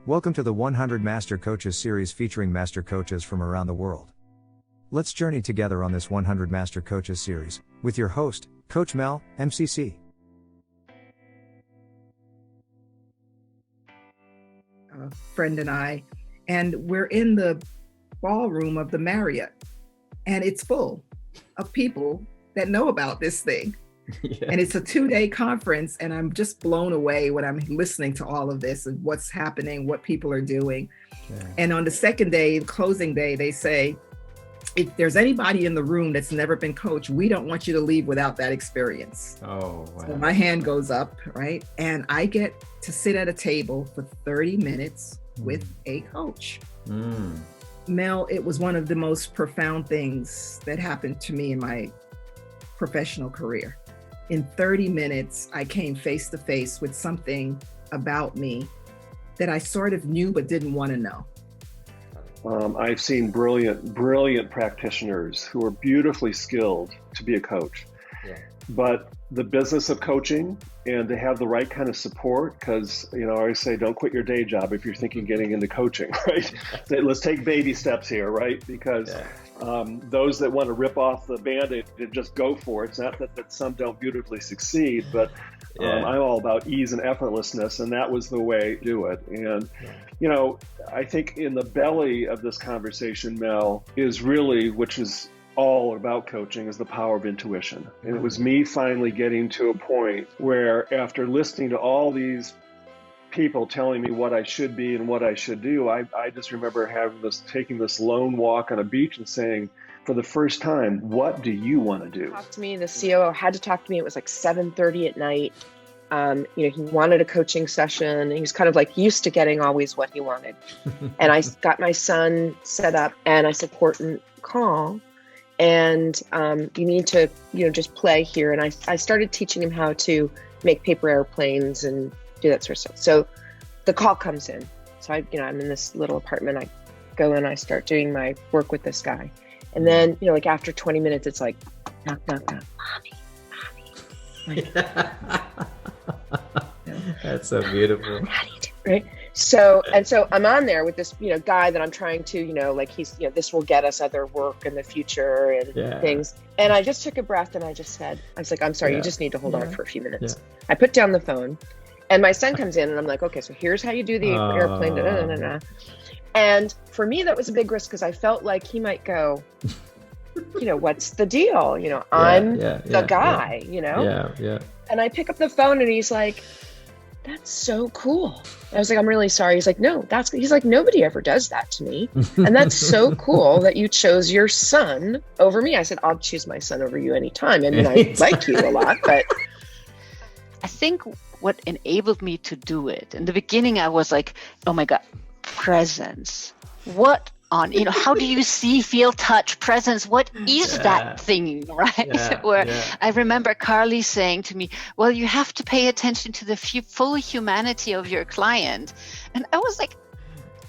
Welcome to the 100 Master Coaches series featuring master coaches from around the world. Let's journey together on this 100 Master Coaches series with your host, Coach Mel MCC. A friend and we're in the ballroom of the Marriott, and it's full of people that know about this thing. Yeah. And it's a 2-day conference, and I'm just blown away when I'm listening to all of this and what's happening, what people are doing. Yeah. And on the second day, the closing day, they say, if there's anybody in the room that's never been coached, we don't want you to leave without that experience. Oh, wow. So my hand goes up, right? And I get to sit at a table for 30 minutes with a coach. Mel, it was one of the most profound things that happened to me in my professional career. In 30 minutes, I came face to face with something about me that I sort of knew but didn't want to know. I've seen brilliant practitioners who are beautifully skilled to be a coach. Yeah. But the business of coaching and to have the right kind of support, because, I always say, don't quit your day job if you're thinking getting into coaching, right? Let's take baby steps here, right? Because those that want to rip off the Band-Aid and just go for it, it's not that some don't beautifully succeed, but I'm all about ease and effortlessness, and that was the way to do it. And, I think in the belly of this conversation, Mel, is really, which is all about coaching, is the power of intuition. And it was me finally getting to a point where, after listening to all these people telling me what I should be and what I should do, I just remember taking this lone walk on a beach and saying, for the first time, what do you want to do? Talk to me. The COO had to talk to me. It was like 7:30 at night. He wanted a coaching session. He was kind of like used to getting always what he wanted. And I got my son set up, and I said, important call. And you need to, just play here. And I started teaching him how to make paper airplanes and do that sort of stuff. So the call comes in. So I'm in this little apartment. I go in, I start doing my work with this guy. And then, like after 20 minutes, it's like, knock, knock, knock, mommy. That's so beautiful. How do you do, right? So I'm on there with this, guy that I'm trying to, he's, this will get us other work in the future and things. And I just took a breath and I just said, I was like, I'm sorry, you just need to hold on for a few minutes. Yeah. I put down the phone and my son comes in and I'm like, okay, so here's how you do the airplane. And for me, that was a big risk because I felt like he might go, what's the deal? I'm the guy, Yeah. And I pick up the phone and he's like, that's so cool. I was like, I'm really sorry. He's like, no, he's like, nobody ever does that to me. And that's so cool that you chose your son over me. I said, I'll choose my son over you anytime. I mean, I like you a lot, but. I think what enabled me to do it, in the beginning, I was like, oh my God, presence. What on, how do you see, feel, touch, presence? What is that thing, right? I remember Carly saying to me, well, you have to pay attention to the full humanity of your client. And I was like,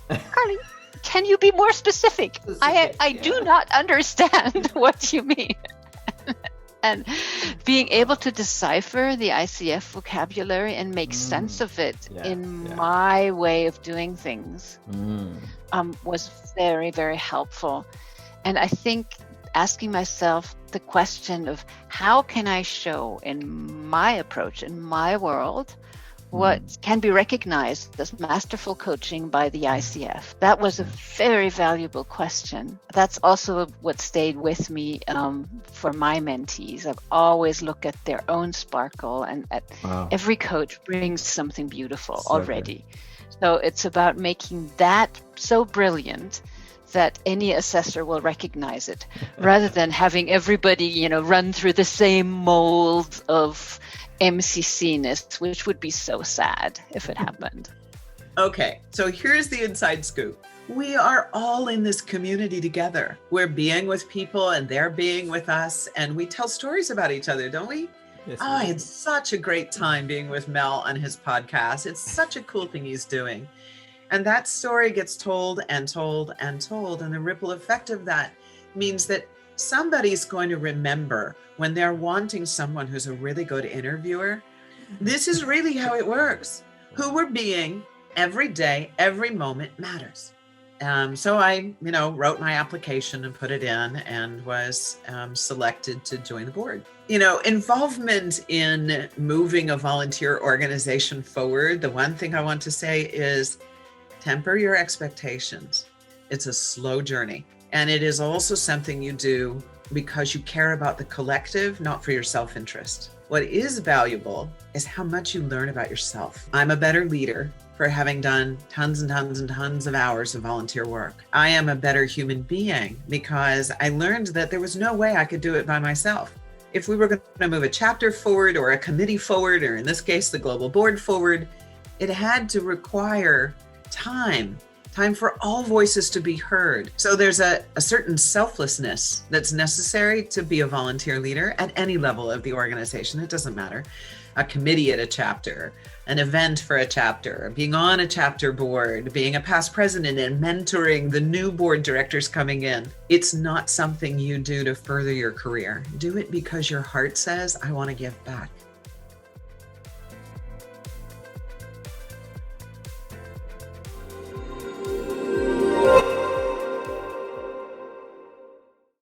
Carly, can you be more specific? I do not understand what you mean. And being able to decipher the ICF vocabulary and make sense of it in my way of doing things was very, very helpful. And I think asking myself the question of how can I show in my approach, in my world, what can be recognized as masterful coaching by the ICF? That was a very valuable question. That's also what stayed with me for my mentees. I've always looked at their own sparkle, and every coach brings something beautiful already. So it's about making that so brilliant that any assessor will recognize it, rather than having everybody, run through the same mold of MCC-ness, which would be so sad if it happened. Okay, so here's the inside scoop. We are all in this community together. We're being with people and they're being with us, and we tell stories about each other, don't we? Yes, I had such a great time being with Mel on his podcast. It's such a cool thing he's doing. And that story gets told and told and told, and the ripple effect of that means that somebody's going to remember when they're wanting someone who's a really good interviewer. This is really how it works. Who we're being every day, every moment matters. So I, wrote my application and put it in and was selected to join the board. Involvement in moving a volunteer organization forward, the one thing I want to say is temper your expectations. It's a slow journey. And it is also something you do because you care about the collective, not for your self-interest. What is valuable is how much you learn about yourself. I'm a better leader for having done tons and tons and tons of hours of volunteer work. I am a better human being because I learned that there was no way I could do it by myself. If we were going to move a chapter forward or a committee forward, or in this case, the global board forward, it had to require time for all voices to be heard. So there's a certain selflessness that's necessary to be a volunteer leader at any level of the organization. It doesn't matter. A committee at a chapter, an event for a chapter, being on a chapter board, being a past president and mentoring the new board directors coming in. It's not something you do to further your career. Do it because your heart says, I want to give back.